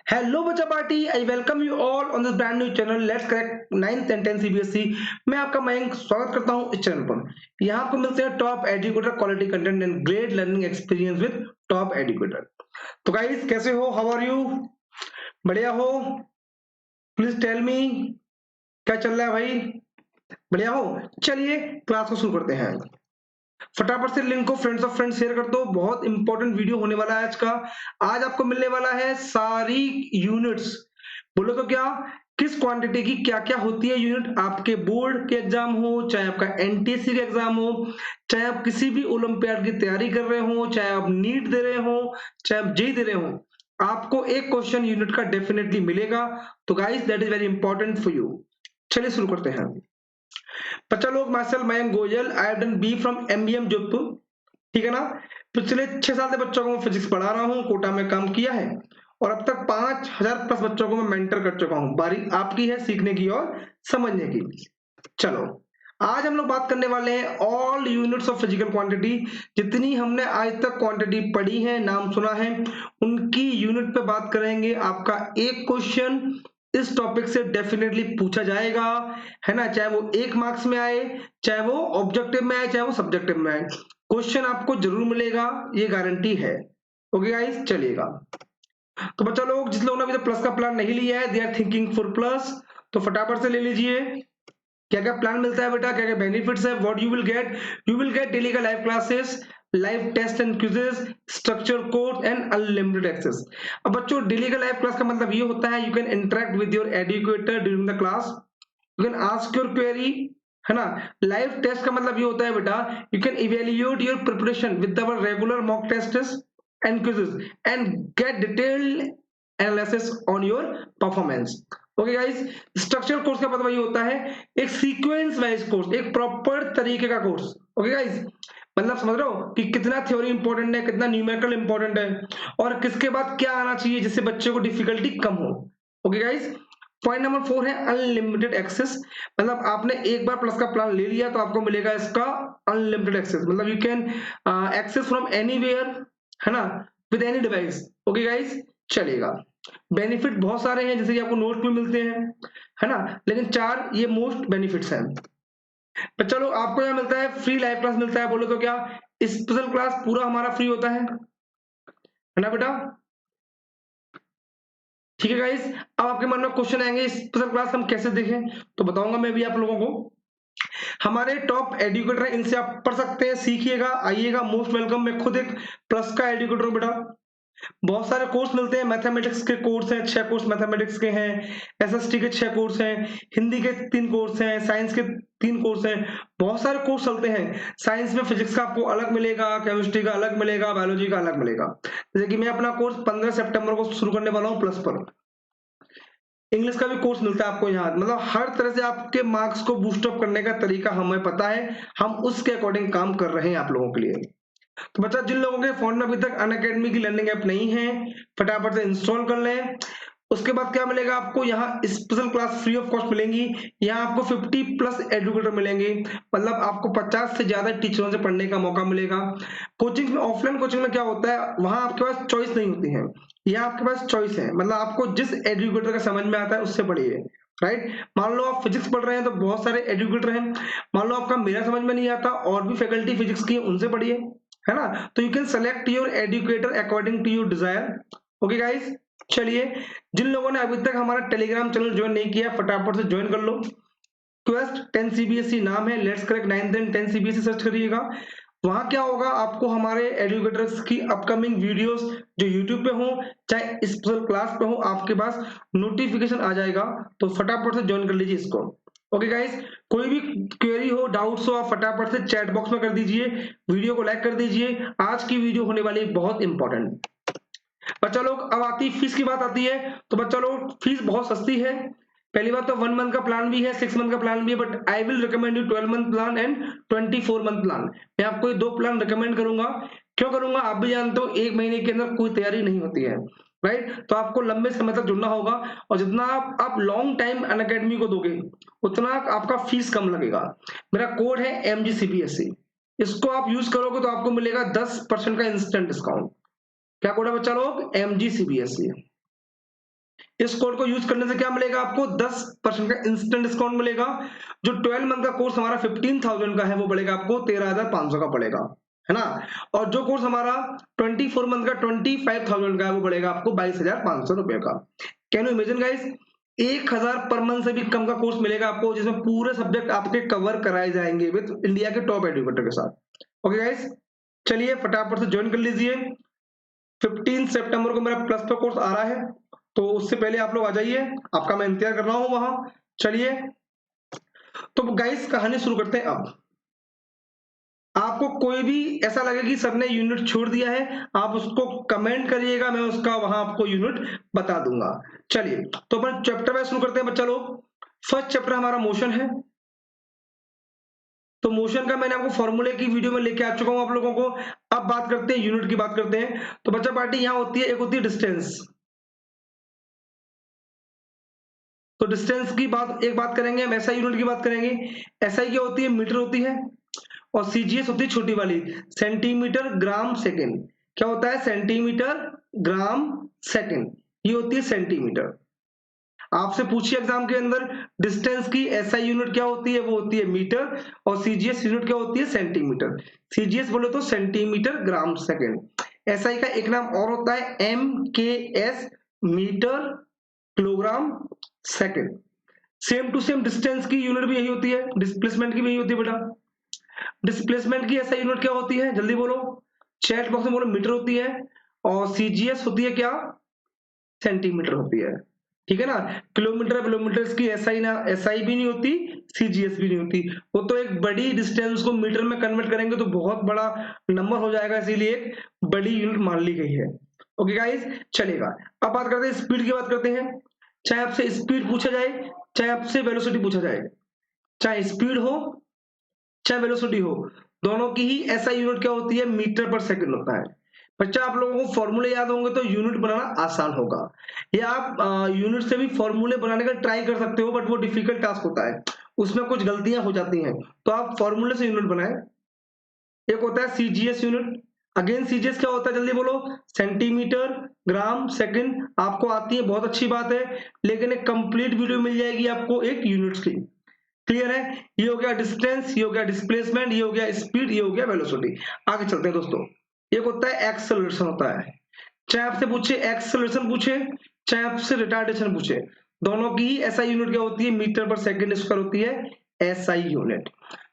Hello बच्चा party, I welcome you all on this brand new channel let's correct 9th and 10th CBSE. मैं आपका मयंक स्वागत करता हूं इस चैनल पर। यहाँ आपको मिलते हैं top educator quality content and great learning experience with top educator. तो गाइस, कैसे हो? How are you? बढ़िया हो? प्लीज टेल मी, क्या चल रहा है भाई? बढ़िया हो? चलिए क्लास को शुरू करते हैं। फटाफट से लिंक को फ्रेंड्स ऑफ फ्रेंड्स शेयर कर दो। बहुत इंपॉर्टेंट वीडियो होने वाला है आज का। आज आपको मिलने वाला है सारी यूनिट्स। बोलो तो क्या, किस क्वांटिटी की क्या क्या होती है यूनिट। आपके बोर्ड के एग्जाम हो, चाहे आपका एनटीएससी का एग्जाम हो, चाहे आप किसी भी ओलंपियाड की तैयारी कर रहे हो, चाहे आप नीट दे रहे हो, चाहे आप जेई दे रहे हो, आपको एक क्वेश्चन यूनिट का डेफिनेटली मिलेगा। तो guys, that is very important for you. चलिए शुरू करते हैं। बच्चा लोग, myself Mayank Goyal, I have done B from MBM Jodhpur. ठीक है ना? पिछले 6 साल से बच्चों को मैं फिजिक्स पढ़ा रहा हूँ, कोटा में काम किया है और अब तक 5000 प्लस बच्चों को मैं मेंटर कर चुका हूँ। बारी आपकी है सीखने की और समझने की। चलो, आज हम लोग बात करने वाले हैं all units of physical quantity. जितनी हमने आज तक क्वांटिटी पढ़ी है, नाम सुना है, उनकी यूनिट पे बात करेंगे। आपका एक क्वेश्चन इस टॉपिक से डेफिनेटली पूछा जाएगा, है ना? चाहे वो 1 मार्क्स में आए, चाहे वो ऑब्जेक्टिव में आए, चाहे वो सब्जेक्टिव में आए, क्वेश्चन आपको जरूर मिलेगा, ये गारंटी है। ओके गाइस, चलिएगा। तो बच्चा लोग, जिस लोगों ने अभी तक प्लस का प्लान नहीं लिया है, they are thinking for plus, तो फटाफट से ले लीजिए। क्या क्या प्लान मिलता है बेटा, क्या क्या बेनिफिट्स है, what you will get daily का live classes, live test and quizzes, structure course and unlimited access. अब बच्चों, डेली का लाइव क्लास का मतलब ये होता है, you can interact with your educator during the class, you can ask your query, है ना? लाइव टेस्ट का मतलब ये होता है बेटा, you can evaluate your preparation with our regular mock test and quizzes and get detailed analysis on your performance. Okay guys, structure course का मतलब ये होता है एक सीक्वेंस वाइज कोर्स, एक प्रॉपर तरीके का कोर्स। ओके गाइस, मतलब समझ रहे हो कि कितना थ्योरी इंपॉर्टेंट है, कितना न्यूमेरिकल इंपॉर्टेंट है और किसके बाद क्या आना चाहिए जिससे बच्चे को डिफिकल्टी कम हो। ओके गाइस, पॉइंट नंबर 4 है अनलिमिटेड एक्सेस। मतलब आपने एक बार प्लस का प्लान ले लिया तो आपको मिलेगा इसका अनलिमिटेड एक्सेस। मतलब you can access from anywhere, है ना, with any device. Okay guys, चलेगा। बेनिफिट बहुत सारे हैं, जैसे कि आपको नोट भी मिलते हैं, है ना, लेकिन 4 ये मोस्ट बेनिफिट्स हैं। पर चलो, आपको यहाँ मिलता है फ्री लाइव क्लास मिलता है। बोलो तो क्या, स्पेशल क्लास पूरा हमारा फ्री होता है ना बेटा? ठीक है गाइस, अब आपके मन में क्वेश्चन आएंगे स्पेशल क्लास हम कैसे देखें, तो बताऊंगा मैं भी आप लोगों को। हमारे टॉप एजुकेटर हैं, इनसे आप पढ़ सकते हैं, सीखिएगा, आइएगा, मोस्ट वेलकम। मैं खुद एक प्लस का एजुकेटर हूँ बेटा। बहुत सारे कोर्स मिलते हैं, मैथमेटिक्स के कोर्स हैं, 6 कोर्स मैथमेटिक्स के हैं, एसएसटी के 6 कोर्स हैं, हिंदी के 3 कोर्स हैं, साइंस के 3 कोर्स हैं। बहुत सारे कोर्स चलते हैं। साइंस में फिजिक्स का आपको अलग मिलेगा, केमिस्ट्री का अलग मिलेगा, बायोलॉजी का अलग मिलेगा। जैसे कि मैं अपना कोर्स 15 सितंबर को शुरू करने वाला हूँ प्लस पर। इंग्लिश का भी कोर्स मिलता है आपको यहाँ। मतलब हर तरह से आपके मार्क्स को बूस्ट अप करने का तरीका हमें पता है, हम उसके अकॉर्डिंग काम कर रहे हैं आप लोगों के लिए। तो बच्चा, जिन लोगों के फोन में अभी तक अनअकैडमी की लर्निंग ऐप नहीं है, फटाफट से इंस्टॉल कर लें। उसके बाद क्या मिलेगा आपको, यहाँ special class free of cost मिलेंगी। यहाँ आपको 50 प्लस एजुकेटर मिलेंगे, मतलब आपको 50 से ज्यादा टीचरों से पढ़ने का मौका मिलेगा। कोचिंग में, ऑफलाइन कोचिंग में क्या होता है, वहां आपके पास चॉइस नहीं होती है, यहाँ आपके पास चॉइस है। मतलब आपको जिस एजुकेटर का समझ में आता है उससे पढ़िए, राइट? मान लो आप फिजिक्स पढ़ रहे हैं तो बहुत सारे एजुकेटर हैं। मान लो आपका मेरा समझ में नहीं आता, और भी फैकल्टी फिजिक्स की है, उनसे पढ़िए, है ना? तो you can select your educator according to your desire. Okay guys, चलिए। जिन लोगों ने अभी तक हमारा टेलीग्राम चैनल ज्वाइन नहीं किया, फटाफट से ज्वाइन कर लो। क्वेस्ट 10 सीबीएसई नाम है, let's correct 9th and 10 CBSE search करिएगा। वहां क्या होगा, आपको हमारे एजुकेटर्स की अपकमिंग वीडियोस जो यूट्यूब पे हो, चाहे स्पेशल क्लास पे हो, आपके पास नोटिफिकेशन आ जाएगा। तो फटाफट से ज्वाइन कर लीजिए इसको। ओके गाइस, कोई भी क्वेरी हो, डाउट्स हो, आप फटाफट से चैट बॉक्स में कर दीजिए, वीडियो को लाइक कर दीजिए। आज की वीडियो होने वाली है बहुत इंपॉर्टेंट। बच्चा लोग, अब आती फीस की बात आती है। तो बच्चा लोग, फीस बहुत सस्ती है। पहली बात तो 1 मंथ का प्लान भी है, 6 मंथ का प्लान भी है, but I will recommend you 12 month plan and 24 month plan. मैं आपको ये 2 प्लान रिकमेंड करूंगा। क्यों करूंगा, आप भी जानते हो, 1 महीने के अंदर कोई तैयारी नहीं होती है, राइट? तो आपको लंबे समय तक जुड़ना होगा, और जितना आप लॉन्ग टाइम अनअकैडमी को दोगे, उतना आपका फीस कम लगेगा। मेरा कोड है MGCBSE, इसको आप यूज करोगे तो आपको मिलेगा 10% का इंस्टेंट डिस्काउंट। क्या कोड है बच्चा लोग? MGCBSE। इस कोड को यूज करने से क्या मिलेगा आपको 10% का इंस्टेंट डिस्काउंट मिलेगा। जो 12 मंथ का कोर्स हमारा 15,000 का है वो पड़ेगा आपको 13,500 का पड़ेगा, है ना। और जो कोर्स हमारा 24 मंथ का 25,000 का है वो पड़ेगा आपको 22,500 रुपए का। Can you imagine guys, 1,000 per month से भी कम का कोर्स मिलेगा आपको, जिसमें पूरे सब्जेक्ट आपके कवर कराए जाएंगे विद इंडिया के टॉप एजुकेटर के साथ। ओके गाइस, चलिए फटाफट से ज्वाइन कर लीजिए। 15 सितंबर को मेरा प्लस का कोर्स आ रहा है, तो उससे पहले आप लोग आ जाइए, आपका मैं इंतजार कर रहा हूं वहां। चलिए, तो गाइस कहानी शुरू करते हैं। अब आपको कोई भी ऐसा लगे कि सर ने यूनिट छोड़ दिया है, आप उसको कमेंट करिएगा, मैं उसका वहां आपको यूनिट बता दूंगा। चलिए, तो अपन चैप्टर वाइज शुरू करते हैं बच्चा लोग। फर्स्ट चैप्टर हमारा मोशन है। तो मोशन का मैंने आपको फॉर्मूले की वीडियो में लेके आ चुका हूं आप लोगों को। अब बात करते हैं यूनिट की, बात करते हैं। तो बच्चा पार्टी यहां होती है, एक होती है डिस्टेंस। तो डिस्टेंस की बात, एक बात करेंगे हम, एसआई यूनिट की बात करेंगे। एसआई क्या होती है? मीटर होती है। और सीजीएस होती है छोटी वाली, सेंटीमीटर ग्राम सेकंड। क्या होता है? सेंटीमीटर ग्राम सेकंड, ये होती है सेंटीमीटर। आपसे पूछिए एग्जाम के अंदर, डिस्टेंस की एसआई यूनिट क्या होती है? वो होती है मीटर। और सीजीएस यूनिट क्या होती है? सेंटीमीटर। सीजीएस बोले तो सेंटीमीटर ग्राम सेकंड। एसआई का एक नाम और होता है M K S, metre kilogram second. Same to same distance की यूनिट भी यही होती है, डिस्प्लेसमेंट की भी यही होती है बेटा। डिस्प्लेसमेंट की ऐसा यूनिट क्या होती है? जल्दी बोलो, चैट बॉक्स में बोलो। मीटर होती है। और सीजीएस होती है क्या? सेंटीमीटर होती है। ठीक है ना। किलोमीटर किलोमीटर की एसआई ना, एसआई भी नहीं होती, सीजीएस भी नहीं होती। वो तो एक बड़ी डिस्टेंस को मीटर में कन्वर्ट करेंगे तो बहुत बड़ा नंबर हो जाएगा, इसीलिए एक बड़ी यूनिट मान ली गई है। ओके गाइस, चलेगा। अब बात करते हैं स्पीड की, बात करते हैं। चाहे आपसे स्पीड पूछा जाए, चाहे आपसे वेलोसिटी पूछा जाए, चाहे स्पीड हो चाहे वेलोसिटी हो, दोनों की ही एसआई यूनिट क्या होती है? मीटर पर सेकंड होता है। बच्चा आप लोगों को फॉर्मूले याद होंगे तो यूनिट बनाना आसान होगा। या आप यूनिट से भी फॉर्मूले बनाने का ट्राई कर सकते हो, बट वो डिफिकल्ट टास्क होता है, उसमें कुछ गलतियां हो जाती हैं। तो आप फॉर्मूले से यूनिट बनाए। एक होता है सीजीएस यूनिट। अगेन सीजीएस क्या होता है? जल्दी बोलो। Centimetre gram second. आपको आती है, बहुत अच्छी बात है, लेकिन एक कंप्लीट वीडियो मिल जाएगी आपको एक यूनिट्स की। क्लियर है? ये हो गया डिस्टेंस, ये हो गया डिस्प्लेसमेंट, ये हो गया स्पीड, ये हो गया वेलोसिटी। आगे चलते हैं दोस्तों। एक होता है एक्सेलरेशन होता है। चाहे आपसे पूछे एक्सेलरेशन पूछे, चाहे आपसे रिटार्डेशन पूछे, दोनों की ही एसआई यूनिट क्या होती है? मीटर पर सेकंड स्क्वायर होती है एसआई यूनिट।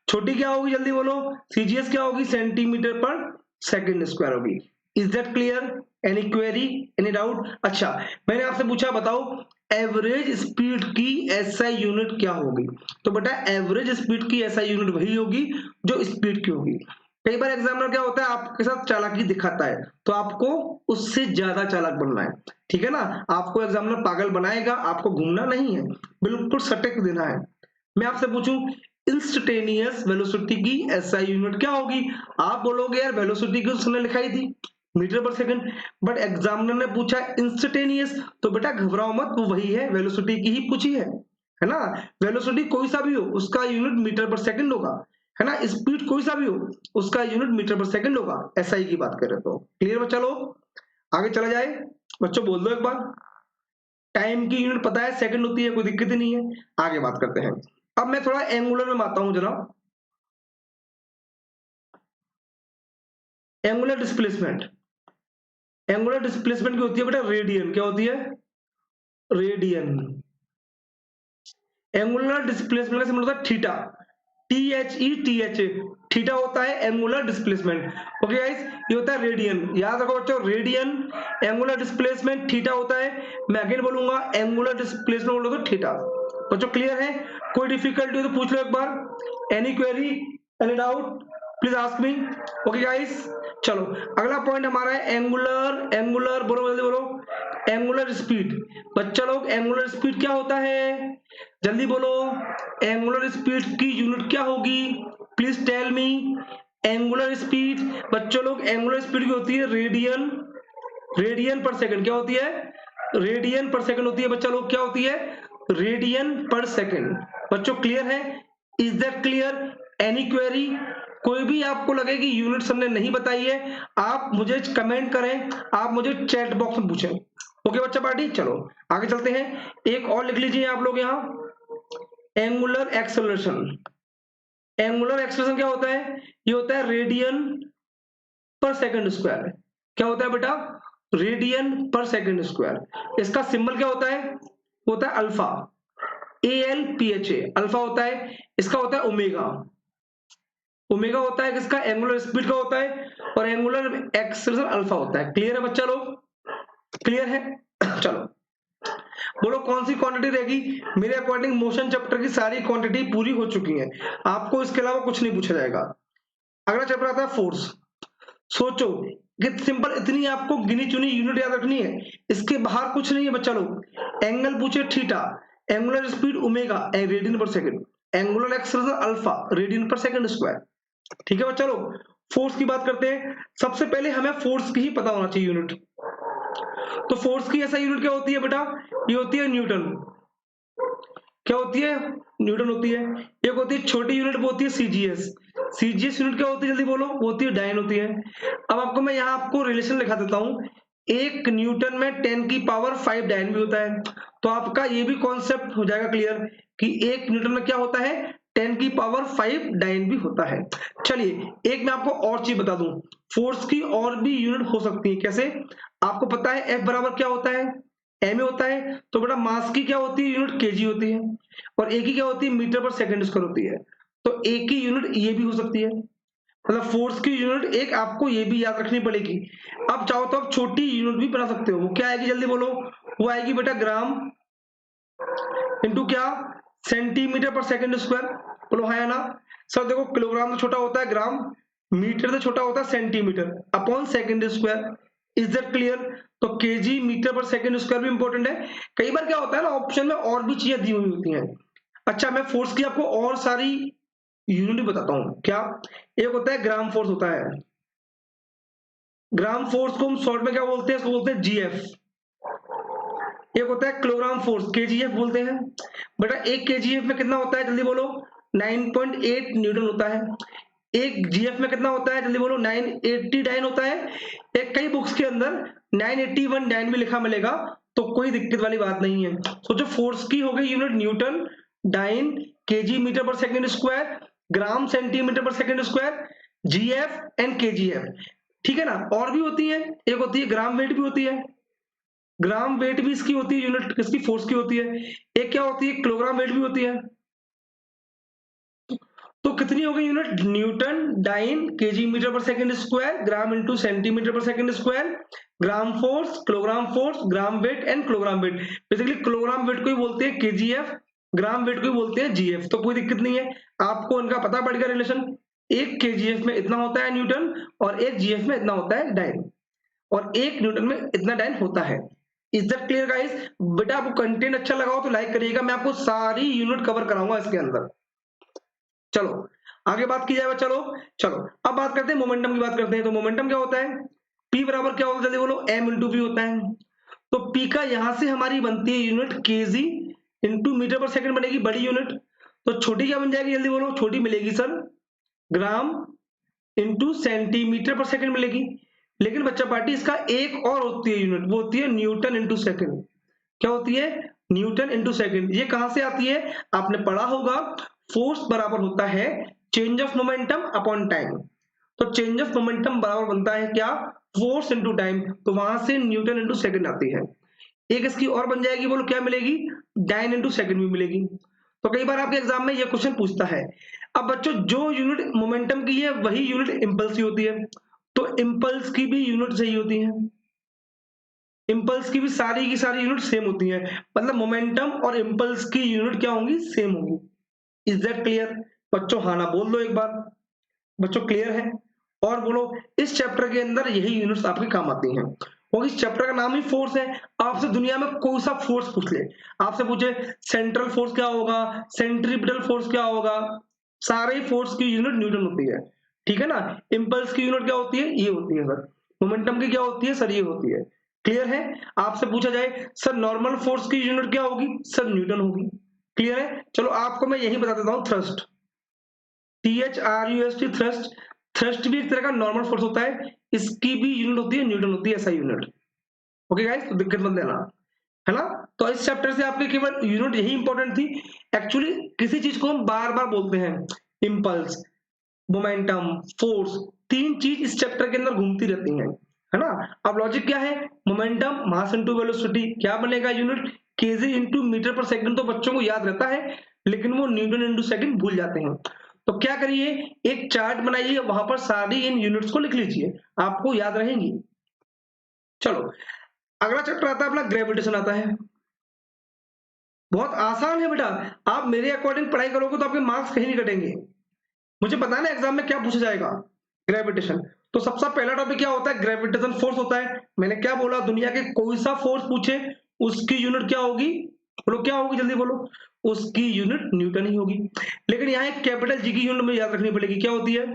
छोटी क्या होगी? जल्दी बोलो। सीजीएस क्या होगी? सेंटीमीटर पर सेकंड स्क्वायर होगी। Is that clear? Any query, any doubt? अच्छा, मैंने आपसे पूछा, बताओ एवरेज स्पीड की एसआई यूनिट क्या होगी? तो बेटा एवरेज स्पीड की एसआई यूनिट वही होगी जो स्पीड की होगी। कई बार एग्जामिनर क्या होता है, आपके साथ चालाकी दिखाता है, तो आपको उससे ज्यादा चालाक बनना है। ठीक है ना। आपको एग्जामिनर पागल बनाएगा, आपको घूमना नहीं है, बिल्कुल सटीक देना है। मैं आपसे पूछूं इंस्टेंटेनियस वेलोसिटी की एसआई यूनिट क्या होगी? आप बोलोगे यार वेलोसिटी की उसने लिखाई थी मीटर पर सेकंड, बट एग्जामिनर ने पूछा इंस्टेंटेनियस, तो बेटा घबराओ मत, वो वही है, वेलोसिटी की ही पूछी है ना। वेलोसिटी कोई सा भी हो उसका यूनिट मीटर पर सेकंड होगा, है ना। स्पीड कोई सा भी हो उसका यूनिट मीटर पर सेकंड होगा, एसआई की बात करें तो। क्लियर बच्चा लोग? आगे चला जाए। बच्चों बोल दो एक बार, टाइम की यूनिट पता है सेकंड होती है, कोई दिक्कत ही नहीं है। आगे बात करते हैं। अब मैं थोड़ा एंगुलर में आता हूं जरा। एंगुलर डिस्प्लेसमेंट, एंगुलर डिस्प्लेसमेंट की होती है बेटा रेडियन। क्या होती है? रेडियन। एंगुलर डिस्प्लेसमेंट का सिंबल होता है थीटा, THETA। थीटा होता है एंगुलर डिस्प्लेसमेंट। ओके गाइस, ये होता है रेडियन। याद रखो बच्चों, रेडियन एंगुलर डिस्प्लेसमेंट थीटा होता है। मैं अगेन बोलूंगा, एंगुलर डिस्प्लेसमेंट बोलो तो थीटा। बच्चों क्लियर है? कोई डिफिकल्टी हो तो पूछ लो एक बार। Any query, any doubt, please ask me. Okay guys, चलो अगला पॉइंट हमारा है एंगुलर। एंगुलर बोलो, जल्दी बोलो। Angular speed. बच्चा लोग एंगुलर स्पीड क्या होता है? जल्दी बोलो। एंगुलर स्पीड की यूनिट क्या होगी? Please tell me. Angular speed, बच्चों लोग एंगुलर स्पीड की होती है रेडियन। रेडियन पर सेकंड क्या होती है? रेडियन पर सेकंड होती है बच्चा लोग, क्या होती है? रेडियन पर सेकंड। बच्चों क्लियर है? Is that clear? Any query? कोई भी आपको लगे कि यूनिट हमने नहीं बताई है, आप मुझे कमेंट करें, आप मुझे चैट बॉक्स में पूछें। ओके बच्चा पार्टी, चलो आगे चलते हैं। एक और लिख लीजिए आप लोग यहाँ, एंगुलर एक्सेलरेशन। एंगुलर एक्सेलरेशन क्या होता है? ये होता है रेडियन पर सेकंड स्क्वायर। क्या होता है बेटा? रेडियन पर सेकंड स्क्वायर। इसका सिंबल क्या होता है? होता है अल्फा, ALPHA, अल्फा होता है। इसका होता है ओमेगा। ओमेगा होता है किसका? एंगुलर स्पीड का होता है, और एंगुलर एक्सेलरेशन अल्फा होता है। क्लियर है बच्चा लोग? क्लियर है? चलो बोलो कौन सी क्वांटिटी रहेगी? मेरे अकॉर्डिंग मोशन चैप्टर की सारी क्वांटिटी पूरी हो चुकी है, आपको इसके अलावा कुछ नहीं पूछा जाएगा। अगला चैप्टर आता है फोर्स। सोचो कि सिंपल इतनी आपको गिनी चुनी यूनिट याद रखनी है, इसके बाहर कुछ नहीं है बच्चा लोग। एंगल पूछे theta, angular speed omega radian पर second, angular acceleration alpha radian पर सेकंड स्क्वायर। ठीक है बच्चा लोग, फोर्स की बात करते हैं। सबसे पहले हमें फोर्स की ही पता होना चाहिए यूनिट। तो फोर्स की ऐसा यूनिट क्या होती है बेटा? ये होती है न्यूटन। क्या होती है? न्यूटन होती है। एक होती है छोटी यूनिट, वो होती है सीजीएस। सीजीएस यूनिट क्या होती है? जल्दी बोलो। वो होती है डायन होती है। अब आपको मैं यहाँ आपको रिलेशन लिखा देता हूँ। एक न्यूटन में 10 की पावर 5 डायन भी होता है। तो आपका ये भी कॉन्सेप्ट हो जाएगा क्लियर कि एक न्यूटन में क्या होता है? 10 की पावर 5 डायन भी होता है। चलिए एक मैं आपको और चीज बता दूं, फोर्स की और भी यूनिट हो सकती है। कैसे? आपको पता है एफ बराबर क्या होता है? एम होता है। तो बेटा मास की क्या होती है यूनिट? केजी होती है। और एक ही क्या होती है? मीटर पर सेकंड स्क्वायर होती है। तो एक ही यूनिट ये भी हो सकती है, मतलब फोर्स की यूनिट एक आपको ये भी याद रखनी पड़ेगी। अब चाहो तो आप छोटी यूनिट भी बना सकते हो। वो क्या आएगी? जल्दी बोलो। वो आएगी बेटा ग्राम इंटू क्या? सेंटीमीटर पर सेकंड स्क्वायर। बोलो हाँ या ना? सर देखो किलोग्राम तो छोटा होता है ग्राम, मीटर से छोटा होता है centimetre upon second square. Is that clear? तो केजी मीटर पर सेकंड स्क्वायर भी इंपॉर्टेंट है। कई बार क्या होता है ना, ऑप्शन में और भी चीजें दी हुई होती हैं। अच्छा मैं फोर्स की आपको और सारी यूनिट बताता हूँ। क्या? एक होता है ग्राम फोर्स होता है। ग्राम फोर्स को हम शॉर्ट में क्या बोलते हैं? इसको बोलते हैं जीएफ। एक होता है किलोग्राम फोर्स, केजीएफ बोलते हैं। बेटा एक केजीएफ में कितना होता है? जल्दी बोलो। 9.8 न्यूटन होता है। एक जीएफ में कितना होता है? जल्दी बोलो। 980 डाइन होता है। एक कई बुक्स के अंदर 981 डाइन भी लिखा मिलेगा, तो कोई दिक्कत वाली बात नहीं है। सोचो फोर्स की हो गई unit newton, dyne, KG metre पर सेकंड स्क्वायर, ग्राम सेंटीमीटर पर second square, GF and KGF. ठीक है ना? और भी होती है, एक होती है ग्राम वेट भी होती है। ग्राम वेट भी इसकी होती है यूनिट, किसकी? फोर्स की होती है। एक क्या होती है? किलोग्राम वेट भी होती है। तो कितनी हो गई unit? Newton, dyne, KG metre पर second square, gram into centimetre पर second square, gram force, gram weight and kilogram weight. Basically kilogram weight को ही बोलते हैं केजीएफ, ग्राम वेट को ही बोलते हैं जीएफ। तो कोई दिक्कत नहीं है, आपको इनका पता पड़ गया रिलेशन। एक केजीएफ में इतना होता है न्यूटन, और एक जीएफ में इतना होता है डाइन, और एक न्यूटन में इतना डाइन होता है। Is that clear guys? बेटा आपको कंटेंट अच्छा लगा हो तो लाइक करिएगा, मैं आपको सारी यूनिट कवर कराऊंगा इसके अंदर। चलो आगे बात की जाए। चलो चलो अब बात करते हैं मोमेंटम की। बात करते हैं तो मोमेंटम क्या होता है? पी बराबर क्या होता है? जल्दी बोलो। एम इंटू पी होता है। तो पी का यहां से हमारी बनती है यूनिट केजी इंटू मीटर पर सेकंड बनेगी बड़ी यूनिट। तो छोटी क्या बन जाएगी? जल्दी बोलो। छोटी मिलेगी सर ग्राम इंटू सेंटीमीटर पर सेकंड मिलेगी। लेकिन बच्चा पार्टी इसका एक और होती है यूनिट, वो होती है न्यूटन इंटू सेकंड। क्या होती है? Newton into second. ये कहां से आती है? आपने पढ़ा होगा फोर्स बराबर होता है change of momentum upon time. तो चेंज ऑफ मोमेंटम बराबर बनता है क्या? Force into time. तो वहां से न्यूटन इंटू सेकंड आती है। एक इसकी और बन जाएगी, बोलो क्या मिलेगी? डाइन इंटू सेकंड भी मिलेगी। तो कई बार आपके एग्जाम में ये क्वेश्चन पूछता है। अब बच्चों जो यूनिट मोमेंटम की है वही यूनिट इंपल्स की होती है, तो इंपल्स की भी यूनिट सही होती है। इंपल्स की भी सारी की सारी यूनिट सेम होती है, मतलब मोमेंटम और इंपल्स की यूनिट क्या होंगी? सेम होंगी। Is that clear? बच्चों हाँ ना बोल दो एक बार। बच्चों क्लियर है? और बोलो। इस चैप्टर के अंदर यही यूनिट्स आपके काम आती हैं, क्योंकि इस चैप्टर का नाम ही फोर्स है। आपसे दुनिया में कोई सा फोर्स पूछ ले, आपसे पूछे सेंट्रल फोर्स क्या होगा, सेंट्रीपिटल फोर्स क्या होगा, सारे फोर्स की यूनिट न्यूटन होती है। ठीक है ना? इंपल्स की यूनिट क्या होती है? ये होती है सर। मोमेंटम की क्या होती है सर? ये होती है। क्लियर है? आपसे पूछा जाए सर नॉर्मल फोर्स की यूनिट क्या होगी? सर न्यूटन होगी। क्लियर है? चलो आपको मैं यही बता देता हूं। Thrust, THRUST, thrust. थ्रस्ट भी एक तरह का नॉर्मल फोर्स होता है, इसकी भी यूनिट होती है न्यूटन होती है, ऐसा यूनिट। ओके गाइस, तो दिक्कत मत देना, है ना। तो इस चैप्टर से आपके केवल यूनिट यही इंपॉर्टेंट थी। एक्चुअली किसी चीज को हम बार बार बोलते हैं, इम्पल्स, मोमेंटम, फोर्स, तीन चीज इस चैप्टर के अंदर घूमती रहती हैं, है ना। अब लॉजिक क्या है, मोमेंटम मास इनटू वेलोसिटी, क्या बनेगा यूनिट, केजी इनटू मीटर पर सेकंड, तो बच्चों को याद रहता है, लेकिन वो न्यूटन इनटू सेकंड भूल जाते हैं। तो क्या करिए, एक चार्ट बनाइए, वहां पर सारी इन यूनिट्स को लिख लीजिए, आपको याद रहेंगी। चलो, अगला चैप्टर आता है अपना ग्रेविटेशन आता है। बहुत आसान है बेटा, आप मेरे अकॉर्डिंग पढ़ाई करोगे तो आपके मार्क्स कहीं नहीं कटेंगे। मुझे पता है ना एग्जाम में क्या पूछा जाएगा, ग्रेविटेशन। तो सबसे पहला टॉपिक क्या होता है, ग्रेविटेशन फोर्स होता है। मैंने क्या बोला, दुनिया के कोई सा फोर्स पूछे उसकी यूनिट क्या होगी, बोलो क्या होगी, जल्दी बोलो, उसकी यूनिट न्यूटन ही होगी। लेकिन यहाँ एक कैपिटल जी की यूनिट मुझे याद रखनी पड़ेगी, क्या होती है,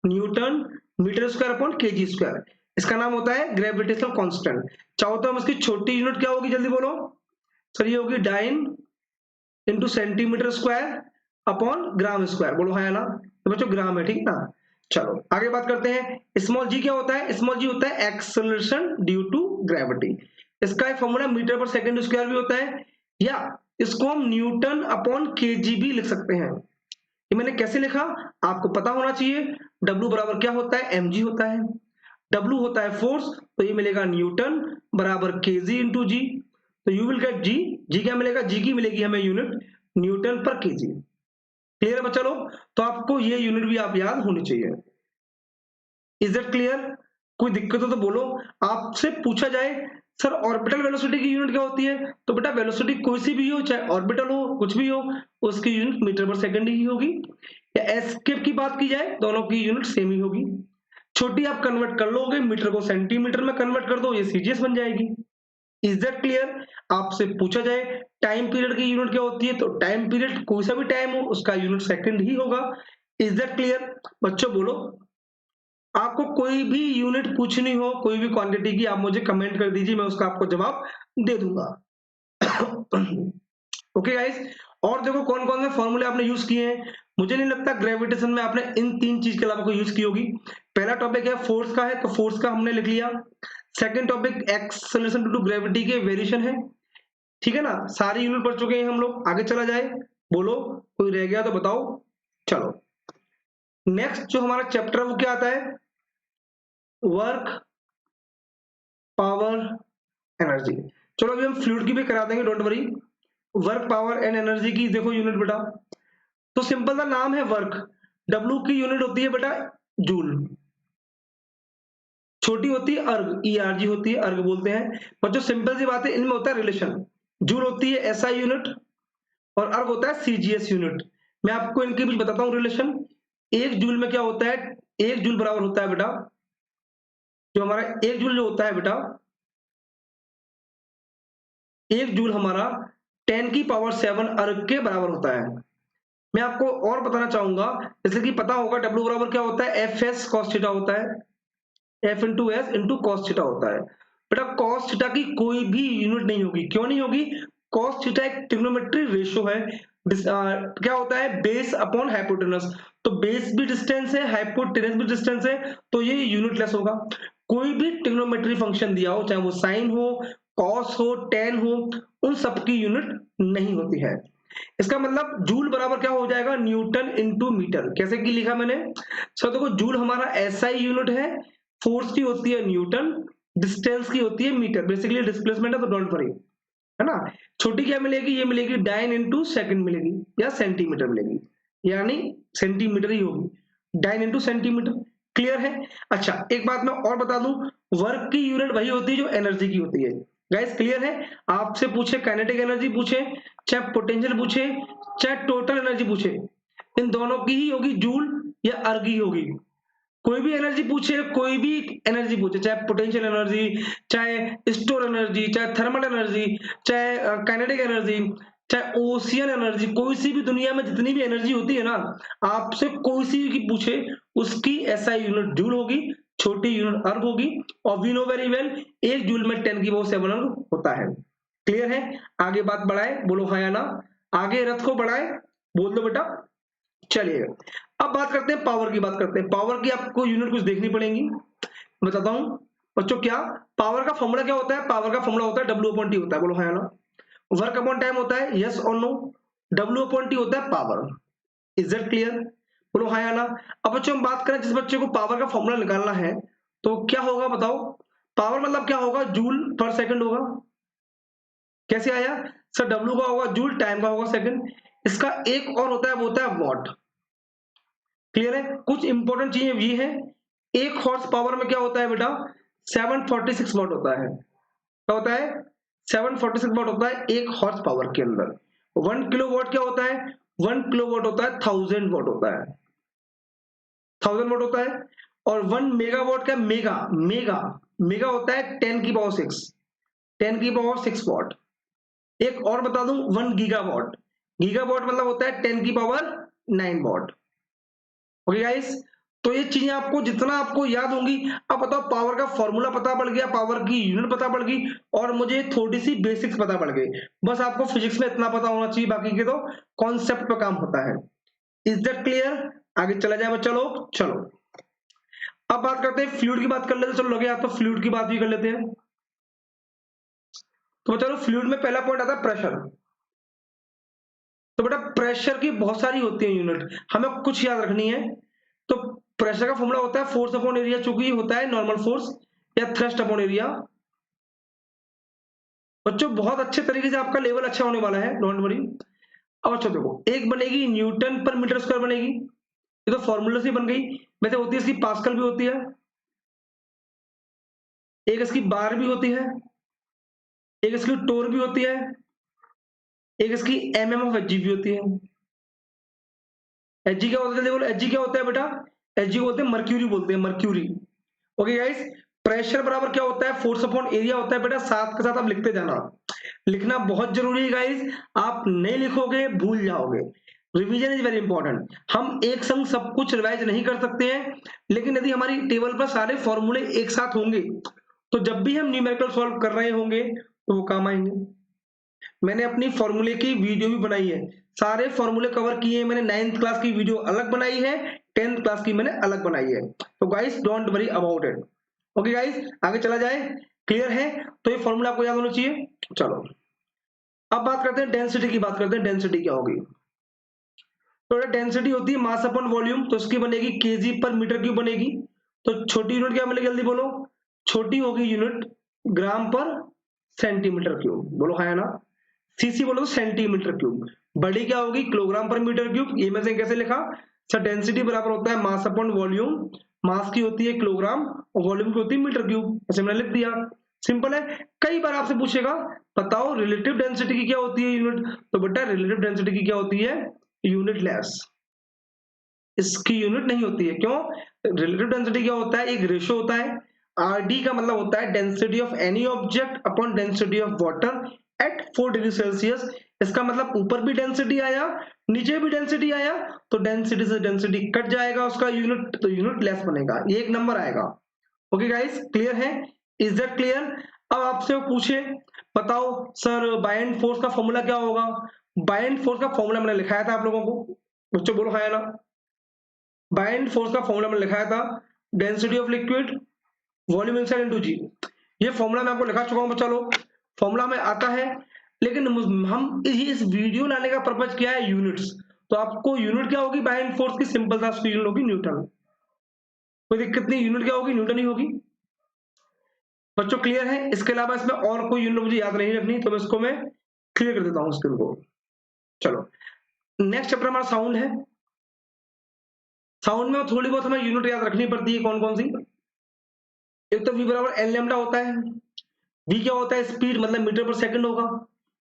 newton metre square upon KG square. इसका नाम होता है ग्रेविटेशनल कांस्टेंट। चाहो तो हम इसकी छोटी यूनिट क्या होगी, जल्दी बोलो सर, ये होगी dyne into centimetre square upon gram square, बोलो हाँ या ना, तो बच्चों ग्राम है, ठीक ना। चलो आगे बात करते हैं, स्मॉल जी क्या होता है, स्मॉल जी होता है एक्सेलरेशन ड्यू टू ग्रेविटी। इसका एक फॉर्मूला मीटर पर सेकंड स्क्वायर भी होता है, या इसको हम न्यूटन अपॉन केजी भी लिख सकते हैं। ये मैंने कैसे लिखा, आपको पता होना चाहिए। W बराबर क्या होता है, mg होता है। W होता है फोर्स, तो ये मिलेगा न्यूटन बराबर केजी इंटू जी। तो यू विल गेट जी, जी क्या मिलेगा, जी की मिलेगी हमें यूनिट न्यूटन पर केजी। क्लियर है बच्चा लोग, तो आपको ये यूनिट भी आप याद होनी चाहिए। इज इट क्लियर, कोई दिक्कत हो तो बोलो। आपसे पूछा जाए सर ऑर्बिटल वेलोसिटी की यूनिट क्या होती है, तो बेटा वेलोसिटी कोई सी भी हो, चाहे ऑर्बिटल हो कुछ भी हो, उसकी यूनिट मीटर पर सेकंड ही होगी। या एस्केप की बात की जाए, दोनों की यूनिट सेम ही होगी। छोटी आप कन्वर्ट कर लोगे, मीटर को सेंटीमीटर में कन्वर्ट कर दो, ये सीजीएस बन जाएगी। Is that clear. आपसे पूछा जाए टाइम पीरियड की यूनिट क्या होती है, तो टाइम पीरियड कोई सा भी टाइम हो उसका यूनिट सेकंड ही होगा। इज दैट क्लियर, बच्चों बोलो। आपको कोई भी यूनिट पूछनी हो, कोई भी क्वांटिटी की, आप मुझे कमेंट कर दीजिए, मैं उसका आपको जवाब दे दूंगा। ओके गाइस, और देखो कौन कौन से फॉर्मूले आपने यूज किए हैं। मुझे नहीं लगता ग्रेविटेशन में आपने इन तीन चीज के अलावा कोई यूज की होगी। पहला टॉपिक है फोर्स का, है तो फोर्स का हमने लिख लिया। Second topic acceleration due to gravity के वेरिएशन है, ठीक है ना। सारी यूनिट पढ़ चुके हैं हम लोग, आगे चला जाए, बोलो कोई रह गया तो बताओ। चलो नेक्स्ट जो हमारा चैप्टर है वो क्या आता है, वर्क, पावर, एनर्जी। चलो अभी हम फ्लूइड की भी करा देंगे, don't worry. Work, power and energy की देखो यूनिट बेटा, तो सिंपल सा नाम है वर्क। डब्ल्यू की यूनिट होती है बेटा जूल, छोटी होती है अर्ग, ईआरजी होती है, अर्ग बोलते हैं। पर जो सिंपल सी बात है, इनमें होता है रिलेशन। जूल होती है एसआई यूनिट और अर्ग होता है सीजीएस यूनिट। मैं आपको इनके बीच बताता हूँ रिलेशन। एक जूल में क्या होता है, एक जूल बराबर होता है बेटा, जो हमारा एक जूल जो होता है बेटा, एक जूल हमारा 10⁷ अर्ग के बराबर होता है। मैं आपको और बताना चाहूंगा, जैसे कि पता होगा डब्ल्यू बराबर क्या होता है, एफ एस कॉस थीटा होता है, F into S into cos theta होता है। बेटा कॉस थीटा की कोई भी यूनिट नहीं होगी, क्यों नहीं होगी, कॉस थीटा एक ट्रिग्नोमेट्री रेशियो है। क्या होता है, बेस अपॉन हाइपोटेनस, तो बेस भी डिस्टेंस है, हाइपोटेनस भी डिस्टेंस है, तो ये यूनिटलेस होगा। कोई भी ट्रिग्नोमेट्री फंक्शन दिया हो, चाहे वो साइन हो, कॉस हो, टेन हो, उन सबकी यूनिट नहीं होती है। इसका मतलब जूल बराबर क्या हो जाएगा, न्यूटन इंटू मीटर। कैसे की लिखा मैंने, सर देखो जूल हमारा एसआई यूनिट है, फोर्स की होती है न्यूटन, डिस्टेंस की होती है मीटर, बेसिकली डिस्प्लेसमेंट है तो डोंट वरी, है ना। छोटी क्या मिलेगी, ये मिलेगी डाइन इंटू सेकंड मिलेगी, या सेंटीमीटर मिलेगी, यानी सेंटीमीटर ही होगी, डाइन इंटू सेंटीमीटर। क्लियर है। अच्छा एक बात मैं और बता दूं, वर्क की यूनिट वही होती है जो एनर्जी की होती है। गाइस क्लियर है, आपसे पूछे काइनेटिक एनर्जी पूछे, चाहे पोटेंशियल पूछे, चाहे टोटल एनर्जी पूछे, इन दोनों की ही होगी जूल या अर्ग ही होगी। कोई भी एनर्जी पूछे, कोई भी एनर्जी पूछे, चाहे पोटेंशियल एनर्जी, चाहे स्टोर एनर्जी, चाहे थर्मल एनर्जी, चाहे काइनेटिक एनर्जी, चाहे ओशियन एनर्जी, कोई सी भी दुनिया में जितनी भी एनर्जी होती है ना, आपसे कोई सी भी पूछे, उसकी एसआई यूनिट जूल होगी, छोटी यूनिट अर्ग होगी। और वी नो वेरी वेल, एक जूल में 10⁷ अर्ग होता है। क्लियर है, आगे बात बढ़ाए, बोलो हाँ या ना, आगे रथ को बढ़ाए, बोल दो बेटा। चलिए अब बात करते हैं पावर की, बात करते हैं पावर की, आपको यूनिट कुछ देखनी पड़ेगी, बताता हूं। बच्चों क्या पावर का फॉर्मूला क्या होता है? पावर का फॉर्मूला होता है W अपॉन टी होता है, बोलो हाँ या ना। वर्क अपॉन टाइम होता है, यस और नो। W अपॉन टी होता है पावर। Is that clear? बोलो हाँ या ना। अब बच्चों हम बात करें जिस बच्चे को पावर का फॉर्मूला निकालना है तो क्या होगा बताओ? पावर मतलब क्या होगा? जूल पर सेकंड होगा। कैसे आया सर? डब्ल्यू का होगा जूल, टाइम का होगा सेकंड। इसका एक और होता है, वो होता है वॉट। क्लियर है? कुछ इंपॉर्टेंट चीजें ये है, एक हॉर्स पावर में क्या होता है बेटा? 746 वॉट होता है। क्या होता है? 746 वॉट होता है एक हॉर्स पावर के अंदर। 1 किलो वॉट क्या होता है? 1 किलो वॉट होता है 1000 वॉट होता है। 1000 वॉट होता है। और 1 मेगावाट का मेगा मेगा मेगा होता है 10 की पावर 6, 10 की पावर 6 वॉट। एक और बता दूं, 1 गीगावाट। गीगावाट मतलब होता है 10 की पावर 9 वॉट। ओके गाइस, तो ये चीजें आपको जितना आपको याद होंगी। अब बताओ, पावर का फॉर्मूला पता पड़ गया, पावर की यूनिट पता पड़ गई, और मुझे थोड़ी सी बेसिक्स पता पड़ गई। बस आपको फिजिक्स में इतना पता होना चाहिए, बाकी के तो कॉन्सेप्ट पे काम होता है। Is that clear? आगे चला जाए बच्चा लोग, चलो अब बात करते हैं फ्लूइड की बात कर लेते हैं। चलो लगे आप तो फ्लूइड की बात भी कर लेते हैं। तो चलो फ्लूइड में पहला पॉइंट आता है प्रेशर। तो बेटा प्रेशर की बहुत सारी होती है यूनिट, हमें कुछ याद रखनी है। तो प्रेशर का फॉर्मूला होता है फोर्स अपॉन एरिया, चूंकि होता है नॉर्मल फोर्स या थ्रस्ट अपॉन एरिया। बच्चों बहुत अच्छे तरीके से आपका लेवल अच्छा होने वाला है, डोंट वरी। अब अच्छा देखो, एक बनेगी न्यूटन पर मीटर स्क्वायर बनेगी, ये तो फॉर्मूला से बन गई। वैसे होती है इसकी पास्कल भी होती है, एक इसकी बार भी होती है, एक इसकी टोर भी होती है, एक इसकी ऑफ एच जी भी होती है। एच जी क्या होता है जल्दी बोलो? एच जी क्या होता है बेटा? एच जी बोलते हैं मर्क्यूरी, बोलते हैं मर्क्यूरी। ओके गाइस, प्रेशर बराबर क्या होता है? फोर्स अपॉन एरिया होता है बेटा। साथ के साथ आप लिखते जाना, लिखना बहुत जरूरी है गाइस। आप नहीं लिखोगे भूल जाओगे। Revision is very important. हम एक संग सब कुछ रिवाइज नहीं कर सकते हैं, लेकिन यदि हमारी टेबल पर सारे फॉर्मूले एक साथ होंगे तो जब भी हम न्यूमेरिकल सॉल्व कर रहे होंगे तो वो काम आएंगे। मैंने अपनी फॉर्मूले की वीडियो भी बनाई है, सारे फॉर्मूले कवर किए हैं मैंने। 9th क्लास की वीडियो अलग बनाई है, 10th क्लास की मैंने अलग बनाई है। तो guys don't worry about it. Okay guys, आगे चला जाए। क्लियर है? तो ये फॉर्मूला आपको याद होना चाहिए। चलो अब बात करते हैं डेंसिटी की, बात करते हैं डेंसिटी क्या होगी। तो डेंसिटी होती है मास अपॉन वॉल्यूम, तो इसकी बनेगी केजी पर मीटर क्यूब बनेगी। तो छोटी यूनिट क्या मिलेगी जल्दी बोलो? छोटी होगी यूनिट ग्राम पर सेंटीमीटर क्यूब, बोलो हाँ या ना। सीसी बोलो तो सेंटीमीटर क्यूब। बड़ी क्या होगी? किलोग्राम पर मीटर क्यूब। ये में से कैसे लिखा सर? डेंसिटी बराबर होता है मास अपॉन वॉल्यूम। मास की होती है किलोग्राम और वॉल्यूम की होती है मीटर क्यूब, ऐसे मैंने लिख दिया। सिंपल है। कई बार आपसे पूछेगा बताओ रिलेटिव डेंसिटी की क्या होती है यूनिट, तो बेटा रिलेटिव डेंसिटी की क्या होती है? Unit less. इसकी यूनिट नहीं होती है। क्यों? रिलेटिव डेंसिटी क्या होता है? एक रेशो होता है। आरडी का मतलब होता है density of any object upon density of water at 4 degree Celsius. इसका मतलब ऊपर भी डेंसिटी आया, नीचे भी डेंसिटी आया, तो डेंसिटी से डेंसिटी कट जाएगा उसका यूनिट, तो यूनिट लेस बनेगा, ये एक नंबर आएगा। ओके गाइस, क्लियर है? Is that clear? अब आपसे वो पूछे बताओ सर बाइंड फोर्स का फॉर्मूला क्या होगा? बाइंड फोर्स का फॉर्मूला मैंने लिखाया था आप लोगों को, बच्चों बोलो हाँ या ना। बाइंड फोर्स का फॉर्मूला मैंने लिखाया था, density of liquid volume inside into g. ये फॉर्मूला मैं आपको लिखा चुका हूं बच्चा लोग, फॉर्मूला में आता है। लेकिन हम इस वीडियो लाने का पर्पज क्या है? यूनिट्स। तो आपको यूनिट क्या होगी बाइंड फोर्स की? सिंपल सा यूनिट होगी न्यूटन। कोई दिक्कत नहीं, यूनिट क्या होगी? न्यूटन ही होगी। बच्चों क्लियर है? इसके अलावा इसमें और कोई यूनिट मुझे याद नहीं रखनी, तो मैं इसको मैं क्लियर कर देता हूं स्क्रीन को। चलो नेक्स्ट चैप्टर हमारा साउंड है। साउंड में थोड़ी बहुत हमें यूनिट याद रखनी पड़ती है, कौन कौन सी? एक तो v बराबर एन लेमडा होता है। v क्या होता है? स्पीड, मतलब मीटर पर सेकंड होगा।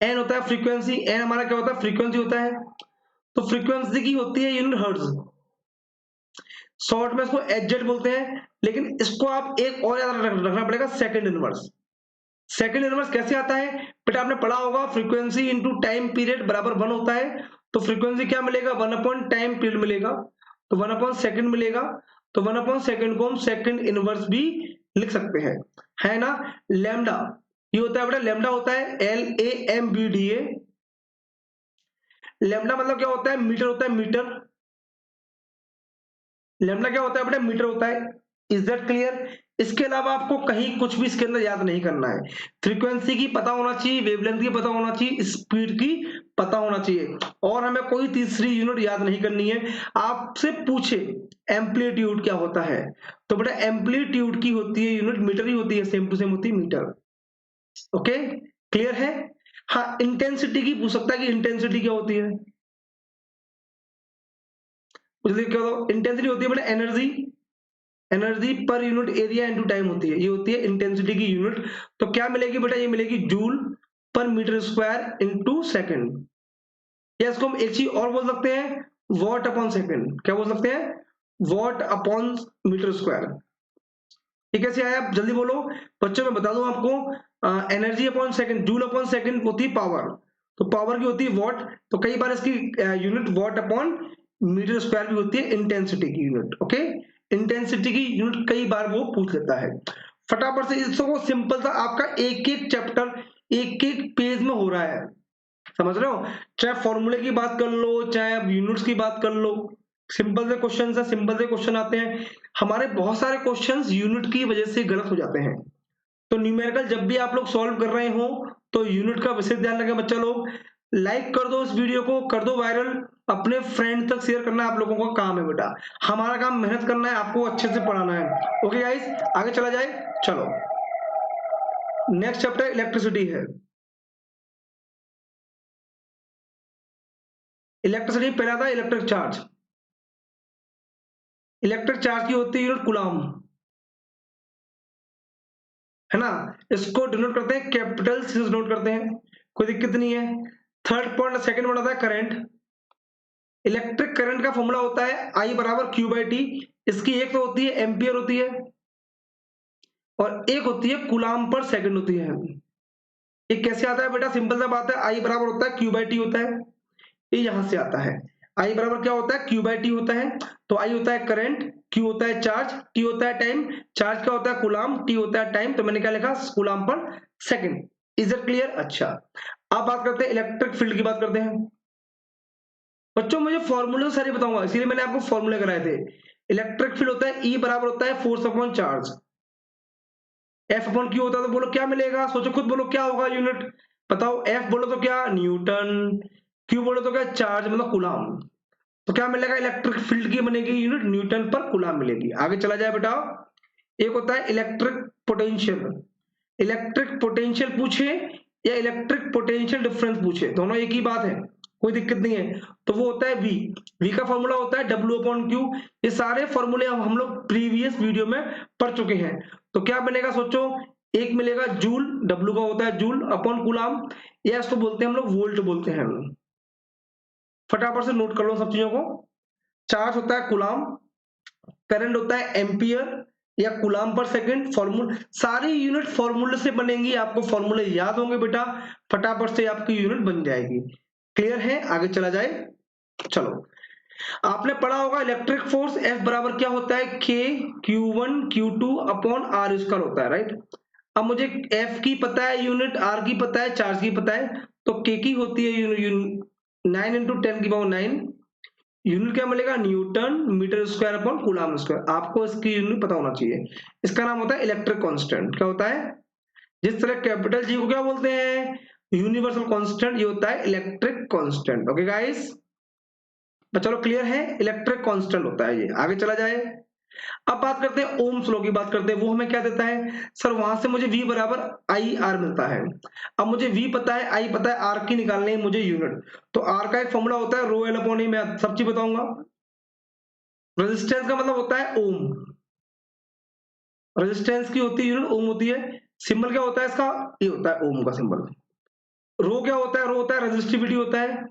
n होता है फ्रीक्वेंसी, n हमारा क्या होता है? फ्रीक्वेंसी होता है। तो फ्रीक्वेंसी की होती है यूनिट हर्ट्ज। शॉर्ट में इसको एचजेड बोलते हैं, लेकिन इसको आप एक और याद रखना पड़ेगा, सेकंड इनवर्स। सेकंड इनवर्स कैसे आता है बेटा? आपने पढ़ा होगा फ्रीक्वेंसी इंटू टाइम पीरियड बराबर 1 होता है। तो फ्रीक्वेंसी क्या मिलेगा? 1 अपॉन टाइम पीरियड मिलेगा, तो 1 अपॉन सेकंड मिलेगा। तो 1 अपॉन सेकंड को हम सेकंड इनवर्स भी लिख सकते हैं, है ना। लैम्डा ये होता है बेटा, लैम्डा होता है LAMBDA। लैम्डा मतलब क्या होता है? मीटर होता है, मीटर। लैम्डा क्या होता है बेटा? मीटर होता है। Is that clear? इसके अलावा आपको कहीं कुछ भी इसके अंदर याद नहीं करना है। फ्रीक्वेंसी की पता होना चाहिए, वेवलेंथ की पता होना चाहिए, स्पीड की पता होना चाहिए, और हमें कोई तीसरी यूनिट याद नहीं करनी है। आपसे पूछे एम्पलीट्यूड क्या होता है, तो बेटा एम्पलीट्यूड की होती है यूनिट मीटर ही होती है, सेम टू सेम होती है मीटर। ओके, क्लियर है। हाँ, इंटेंसिटी की पूछ सकता है कि इंटेंसिटी क्या होती है। इंटेंसिटी होती है बेटा energy, energy per unit area into time होती है, ये होती है इंटेंसिटी की यूनिट। तो क्या मिलेगी बेटा, ये मिलेगी जूल पर मीटर स्क्वायर इनटू सेकंड, या इसको हम एक चीज और बोल सकते हैं, वॉट अपॉन सेकंड। क्या बोल सकते हैं, वॉट अपॉन मीटर स्क्वायर। ये कैसे आया, आप जल्दी बोलो बच्चों। मैं बता दूं आपको, energy upon second, joule upon second होती है पावर, तो पावर की होती है वॉट, तो कई बार इसकी unit watt upon metre square भी होती है इंटेंसिटी की यूनिट। ओके, इंटेंसिटी की यूनिट कई बार वो पूछ लेता है। फटाफट से इसको सिंपल सा आपका एक एक चैप्टर एक एक पेज में हो रहा है, समझ रहे हो, चाहे फॉर्मूले की बात कर लो, चाहे आप यूनिट्स की बात कर लो। सिंपल से क्वेश्चन है, सिंपल से क्वेश्चन आते हैं। हमारे बहुत सारे क्वेश्चंस यूनिट की वजह से गलत हो जाते हैं। तो न्यूमेरिकल जब भी आप लोग सॉल्व कर रहे हो तो यूनिट का विशेष ध्यान रखें बच्चा लोग। लाइक कर दो इस वीडियो को, कर दो वायरल, अपने फ्रेंड तक शेयर करना आप लोगों का काम है बेटा। हमारा काम मेहनत करना है, आपको अच्छे से पढ़ाना है। ओके गाइस, आगे चला जाए, चलो नेक्स्ट चैप्टर इलेक्ट्रिसिटी है। इलेक्ट्रिसिटी पहला था इलेक्ट्रिक चार्ज। इलेक्ट्रिक चार्ज की होती है यूनिट कूलम, है ना। इसको डिनोट करते हैं कैपिटल सी से डिनोट करते हैं, कोई दिक्कत नहीं है। थर्ड पॉइंट, सेकंड पॉइंट आता है करंट। इलेक्ट्रिक करंट का फॉर्मूला होता है आई बराबर क्यू बाई टी। इसकी एक तो होती है एम्पियर होती है, और एक होती है कूलम पर सेकंड होती है। ये कैसे आता है बेटा, सिंपल सा बात है, आई बराबर होता है क्यू बाई टी होता है, ये यहां से आता है। आई बराबर क्या होता है, क्यू बाई टी होता है। तो आई होता है करंट, क्यू होता है चार्ज, टी होता है टाइम। चार्ज क्या होता है कूलम, टी होता है टाइम, तो मैंने क्या लिखा coulomb per second. Is it clear. अच्छा, अब बात करते हैं इलेक्ट्रिक फील्ड की बात करते हैं। बच्चों मुझे फॉर्मूले तो सारे बताऊंगा, इसीलिए मैंने आपको फॉर्मूले कराए थे। इलेक्ट्रिक फील्ड होता है ई बराबर होता है force upon charge. F upon Q होता है, तो बोलो क्या मिलेगा, सोचो खुद बोलो क्या होगा यूनिट, बताओ। एफ बोलो तो क्या न्यूटन, क्यू बोलो तो क्या चार्ज मतलब कूलम। तो क्या मिलेगा, इलेक्ट्रिक फील्ड की बनेगी यूनिट न्यूटन पर कूलम मिलेगी। आगे चला जाए बेटा, एक होता है इलेक्ट्रिक पोटेंशियल। इलेक्ट्रिक पोटेंशियल पूछे या इलेक्ट्रिक पोटेंशियल डिफरेंस पूछे, दोनों एक ही बात है, कोई दिक्कत नहीं है। तो वो होता है वी, वी का फॉर्मूला होता है डब्ल्यू अपॉन क्यू। ये सारे फॉर्मूले हम लोग प्रीवियस वीडियो में पढ़ चुके हैं। तो क्या बनेगा सोचो, एक मिलेगा जूल, डब्ल्यू का होता है जूल अपॉन कूलम, या इसको बोलते हैं हम लोग वोल्ट बोलते हैं। फटाफट से नोट कर लो सब चीजों को। चार्ज होता है कूलम, करंट होता है एम्पियर या कूलम पर सेकंड। फॉर्मूला सारी यूनिट फॉर्मूले से बनेंगी, आपको फॉर्मूले याद होंगे बेटा, फटाफट से आपकी यूनिट बन जाएगी। क्लियर है, आगे चला जाए, चलो। आपने पढ़ा होगा इलेक्ट्रिक फोर्स एफ बराबर क्या होता है, K Q one Q two upon R square होता है, राइट। अब मुझे एफ की पता है यूनिट, आर की पता है, चार्ज की पता है, तो के की होती है 9 इंटू 10⁹ यूनिट क्या मिलेगा, newton metre square upon coulomb square. आपको इसकी यूनिट पता होना चाहिए। इसका नाम होता है इलेक्ट्रिक कांस्टेंट। क्या होता है, जिस तरह कैपिटल जी को क्या बोलते हैं, यूनिवर्सल कांस्टेंट, ये होता है इलेक्ट्रिक कांस्टेंट। ओके गाइस, तो चलो क्लियर है, इलेक्ट्रिक कांस्टेंट होता है ये। आगे चला जाए, अब बात करते हैं ओम्स लॉ की बात करते हैं। वो हमें क्या देता है सर, वहां से मुझे V बराबर आई आर मिलता है। अब मुझे V पता है, आई पता है, आर की निकालनी है मुझे यूनिट। तो आर का एक फॉर्मूला होता है रो एल अपॉन ई, मैं सब चीज बताऊंगा। रेजिस्टेंस का मतलब होता है ओम, रेजिस्टेंस की होती है यूनिट ओम होती है। सिंबल क्या होता है इसका, ये होता है ओम का सिंबल। रो क्या होता है, रो होता है रेजिस्टिविटी होता है।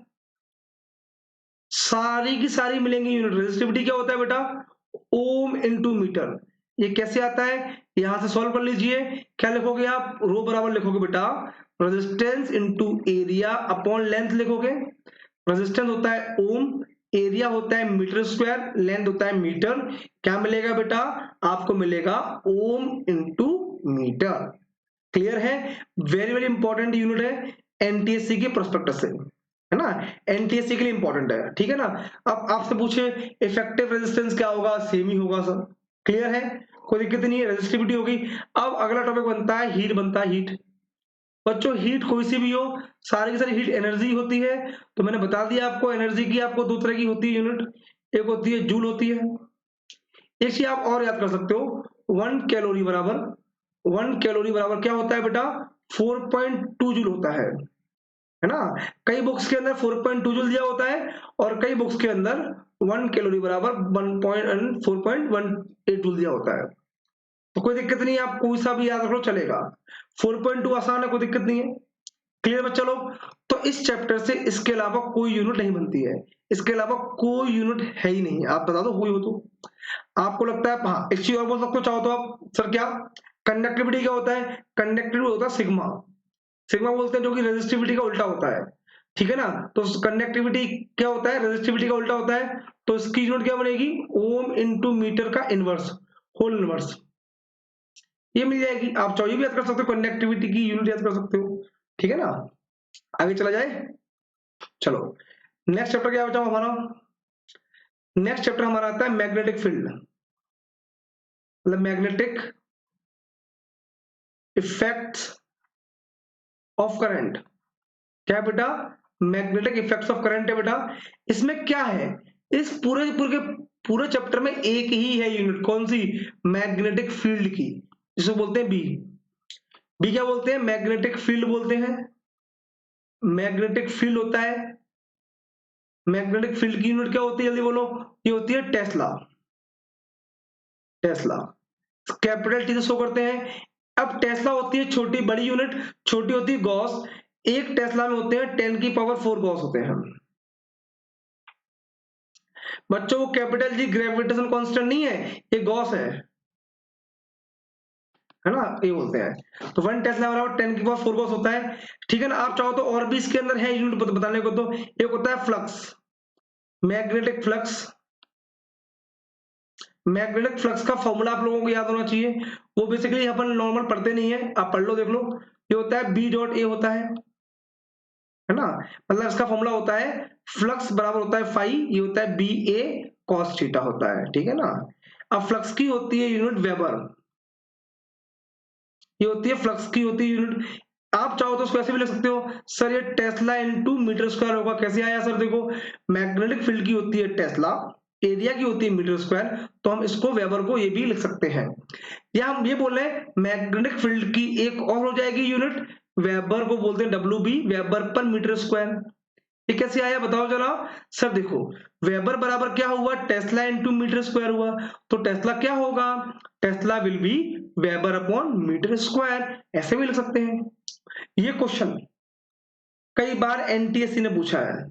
सारी की सारी मिलेंगी यूनिट। रेजिस्टिविटी क्या होता है बेटा, ओम इंटू मीटर। ये कैसे आता है, यहां से सॉल्व कर लीजिए। क्या लिखोगे आप, रो बराबर लिखोगे बेटा resistance into area upon length लिखोगे। रेजिस्टेंस होता है ओम, एरिया होता है मीटर स्क्वायर, लेंथ होता है मीटर। क्या मिलेगा बेटा, आपको मिलेगा ओम इंटू मीटर। क्लियर है, वेरी वेरी इंपॉर्टेंट यूनिट है एनटीएससी के प्रोस्पेक्टस से, है ना। एनटीएससी के लिए इंपॉर्टेंट है, ठीक है ना। अब आपसे पूछे इफेक्टिव रेजिस्टेंस क्या होगा, सेम ही होगा सर। क्लियर है, कोई दिक्कत नहीं है, रेजिस्टिविटी होगी। अब अगला टॉपिक बनता है हीट, बनता है हीट। बच्चों हीट कोई सी भी हो, सारी की सारी हीट एनर्जी होती है। तो मैंने बता दिया आपको एनर्जी की आपको दो तरह की होती है यूनिट, एक होती है जूल होती है, एक चीज आप और याद कर सकते हो, 1 कैलोरी बराबर क्या होता है बेटा, 4.2 जूल होता है ना। कई बुक्स के अंदर 4.2 जूल दिया होता है और कई बुक्स के अंदर 1 कैलोरी बराबर 4.18 जूल दिया होता है। तो कोई दिक्कत नहीं है, आप कोई सा भी याद रख लो चलेगा, 4.2 आसान है, कोई दिक्कत नहीं है। क्लियर बच्चा लोग। तो इस चैप्टर से इसके अलावा कोई यूनिट नहीं बनती है, इसके अलावा कोई यूनिट है ही नहीं, आप बता दो हुई हो तो। आपको लगता है, हाँ एक चीज और बोल सकते हो चाहो तो आप, सर क्या, कंडक्टिविटी क्या होता है, कंडक्टिविटी होता है सिग्मा, सिग्मा बोलते हैं जो कि रेजिस्टिविटी का उल्टा होता है, ठीक है ना। तो कंडक्टिविटी क्या होता है, रेजिस्टिविटी का उल्टा होता है, तो इसकी यूनिट क्या बनेगी, ओम इंटू मीटर का इनवर्स, होल इनवर्स, ये मिल जाएगी। आप चाहो ये भी याद कर सकते हो, कंडक्टिविटी की यूनिट याद कर सकते हो, ठीक है ना। आगे चला जाए, चलो नेक्स्ट चैप्टर क्या बचा हमारा, नेक्स्ट चैप्टर हमारा आता है मैग्नेटिक फील्ड, मतलब मैग्नेटिक इफेक्ट्स ऑफ करंट। क्या है बेटा, मैग्नेटिक इफेक्ट्स ऑफ करंट है बेटा। इसमें क्या है, इस पूरे चैप्टर में एक ही है यूनिट, कौन सी, मैग्नेटिक फील्ड की, जिसको बोलते हैं बी। बी क्या बोलते हैं, मैग्नेटिक फील्ड बोलते हैं। मैग्नेटिक फील्ड होता है, मैग्नेटिक फील्ड की यूनिट क्या होती है, जल्दी बोलो, ये होती है टेस्ला, टेस्ला कैपिटल टी से शो करते हैं। अब टेस्ला होती है छोटी, बड़ी यूनिट छोटी होती है गॉस, एक टेस्ला में होते हैं 10⁴ गॉस होते हैं। बच्चों को कैपिटल जी ग्रेविटेशन कांस्टेंट नहीं है, ये गॉस है ना, ये बोलते हैं। तो 1 टेस्ला बराबर 10⁴ गॉस होता है, ठीक है ना। आप चाहो तो और भी इसके अंदर है यूनिट बताने को, तो एक होता है flux, magnetic flux. Magnetic flux का फॉर्मूला आप लोगों को याद होना चाहिए, वो बेसिकली अपन नॉर्मल पढ़ते नहीं है, आप पढ़ लो देख लो। ये होता है बी डॉट ए होता है ना, मतलब इसका फॉर्मूला होता है फ्लक्स बराबर होता है फाई, ये होता है बी ए कॉस थीटा होता है, ठीक है ना। अब फ्लक्स की होती है यूनिट वेबर, ये होती है फ्लक्स की होती है यूनिट। आप चाहो तो उसको ऐसे भी लिख सकते हो, सर ये टेस्ला इनटू मीटर स्क्वायर होगा, कैसे आया सर, देखो मैग्नेटिक फील्ड की होती है टेस्ला, एरिया की होती है मीटर स्क्वायर, तो हम इसको वेबर को ये भी लिख सकते हैं। या हम ये बोल रहे हैं मैग्नेटिक फील्ड की एक और हो जाएगी यूनिट, वेबर को बोलते हैं W B, weber per metre square. ये कैसे आया बताओ जरा, सर देखो वेबर बराबर क्या हुआ, टेस्ला इनटू मीटर स्क्वायर हुआ, तो टेस्ला क्या होगा, tesla will be weber upon metre square, ऐसे भी लिख सकते हैं। ये क्वेश्चन कई बार एनटीएससी ने पूछा है,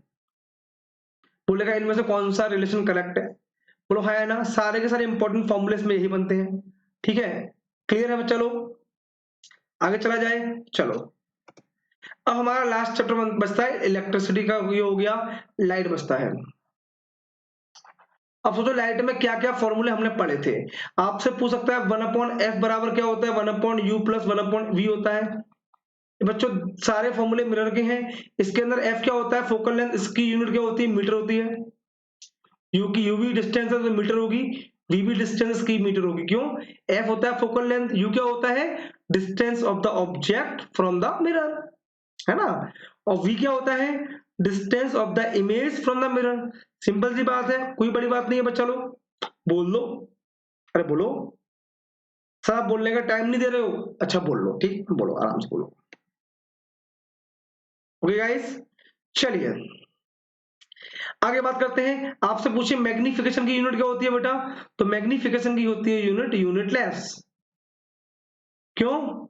बोलेगा इनमें से कौन सा रिलेशन करेक्ट है, बोलो है ना, सारे के सारे इंपॉर्टेंट फॉर्मूले में यही बनते हैं, ठीक है। क्लियर है, चलो आगे चला जाए, चलो अब हमारा लास्ट चैप्टर बचता है इलेक्ट्रिसिटी का, ये हो गया लाइट बचता है। अब सोचो लाइट में क्या क्या फॉर्मूले हमने पढ़े थे, आपसे पूछ सकता है 1/f बराबर क्या होता है, 1/u प्लस 1/v होता है। बच्चों सारे फॉर्मूले मिरर के हैं, इसके अंदर f क्या होता है, फोकल लेंथ, इसकी यूनिट क्या होती है, मीटर होती है। u की uv डिस्टेंस है तो मीटर होगी, vb डिस्टेंस की मीटर होगी, क्यों, f होता है फोकल लेंथ, u क्या होता है, distance of the object from the mirror, है ना। और v क्या होता है, distance of the image from the mirror. Simple सी बात है, कोई बड़ी बात नहीं है बच्चा लोग, बोल दो, अरे बोलो, सर आप बोलने का टाइम नहीं दे रहे हो, अच्छा बोल लो, ठीक बोलो, आराम से बोलो। ओके गाइस, चलिए आगे बात करते हैं। आपसे पूछे मैग्निफिकेशन की यूनिट क्या होती है बेटा, तो मैग्निफिकेशन की होती है यूनिट यूनिटलेस। क्यों,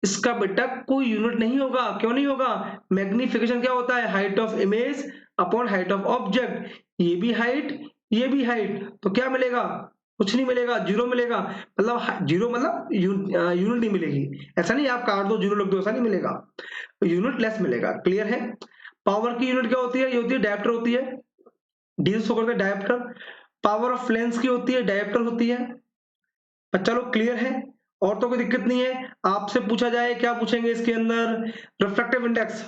इसका बेटा कोई यूनिट नहीं होगा, क्यों नहीं होगा, मैग्निफिकेशन क्या होता है, height of image upon height of object, ये भी हाइट ये भी हाइट, तो क्या मिलेगा, कुछ नहीं मिलेगा, जीरो मिलेगा, मतलब जीरो मतलब यूनिट नहीं मिलेगी, ऐसा नहीं आप काट दो जीरो लिख दो, ऐसा नहीं मिलेगा, यूनिट लेस मिलेगा। क्लियर है। पावर की यूनिट क्या होती है, ये होती है डायप्टर होती है, डी से शो करते हैं डायप्टर। पावर ऑफ लेंस की होती है डायप्टर होती है। बच्चा लोग क्लियर है, और तो कोई दिक्कत नहीं है। आपसे पूछा जाए, क्या पूछेंगे इसके अंदर, रिफ्रैक्टिव इंडेक्स,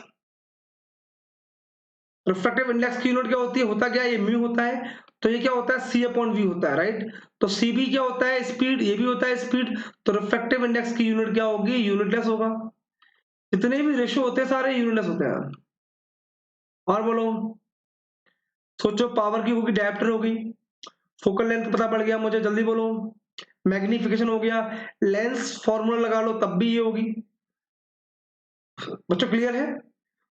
रिफ्रैक्टिव इंडेक्स की यूनिट क्या होती है, होता क्या है, ये म्यू होता है, तो ये क्या होता है, सी अपॉन वी होता है, राइट। तो सी भी क्या होता है, स्पीड, ये भी होता है स्पीड। तो रिफ्रैक्टिव इंडेक्स की यूनिट क्या होगी, यूनिटलेस होगा। जितने भी रेशो होते हैं सारे यूनिटलेस होते हैं। और बोलो, सोचो, पावर की होगी, डायप्टर होगी, फोकल लेंथ पता पड़ गया मुझे, जल्दी बोलो। मैग्निफिकेशन हो गया, लेंस फॉर्मूला लगा लो तब भी ये होगी। बच्चों क्लियर है?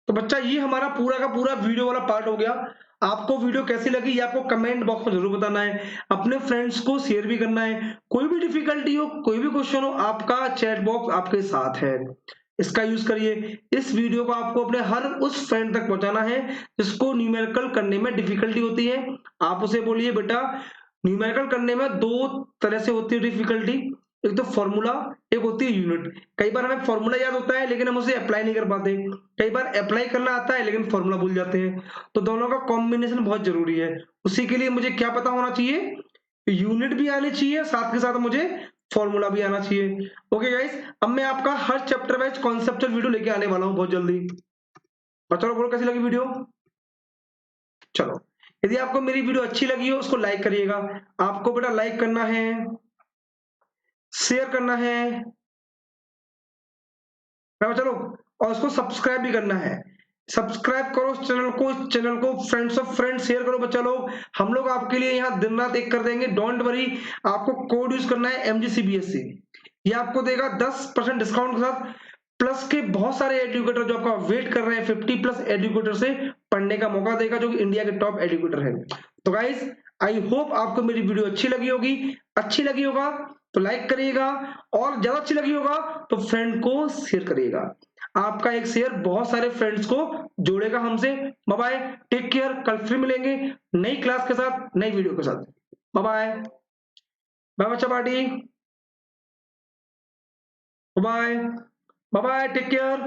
तो बच्चा ये हमारा पूरा का पूरा वीडियो वाला पार्ट हो गया। आपको वीडियो कैसी लगी ये आपको कमेंट बॉक्स में जरूर बताना है, अपने फ्रेंड्स को शेयर भी करना है। कोई भी डिफिकल्टी हो, कोई भी क्वेश्चन हो, आपका चैट बॉक्स आपके साथ है, इसका यूज करिए। इस वीडियो को आपको अपने हर उस फ्रेंड तक पहुंचाना है जिसको न्यूमेरिकल करने में डिफिकल्टी होती है। आप उसे बोलिए बेटा, न्यूमेरिकल करने में दो तरह से होती है डिफिकल्टी, एक तो फॉर्मूला, एक होती है यूनिट। कई बार हमें फॉर्मूला याद होता है लेकिन हम उसे अप्लाई नहीं कर पाते, कई बार अप्लाई करना आता है लेकिन फॉर्मूला भूल जाते हैं। तो दोनों का कॉम्बिनेशन बहुत जरूरी है। उसी के लिए मुझे क्या पता होना चाहिए, यूनिट भी आनी चाहिए, साथ के साथ मुझे फॉर्मूला भी आना चाहिए। ओके गाइस, अब मैं आपका हर चैप्टर वाइज कॉन्सेप्चुअल वीडियो लेके आने वाला हूं बहुत जल्दी। बच्चों बोलो कैसी लगी वीडियो? चलो, यदि आपको मेरी वीडियो अच्छी लगी हो उसको लाइक करिएगा। आपको बेटा लाइक करना है, शेयर करना है, चलो, और उसको सब्सक्राइब भी करना है। सब्सक्राइब करो चैनल को फ्रेंड्स ऑफ फ्रेंड्स शेयर करो बच्चा लोग। हम लोग आपके लिए यहाँ दिन रात एक कर देंगे, डोंट वरी। आपको कोड यूज करना है MGCBSC, ये आपको देगा 10% डिस्काउंट के साथ, प्लस के बहुत सारे एजुकेटर जो आपका वेट कर रहे हैं, 50+ एजुकेटर से पढ़ने का मौका देगा, जो कि इंडिया के टॉप एजुकेटर है। तो गाइज, आई होप आपको मेरी वीडियो अच्छी लगी होगी। अच्छी लगी होगा तो लाइक करिएगा, और ज्यादा अच्छी लगी होगा तो फ्रेंड को शेयर करिएगा। आपका एक शेयर बहुत सारे फ्रेंड्स को जोड़ेगा हमसे। बाय बाय, टेक केयर, कल फिर मिलेंगे नई क्लास के साथ, नई वीडियो के साथ। बाय बाय, बाय बच्चा party, bye bye, take care.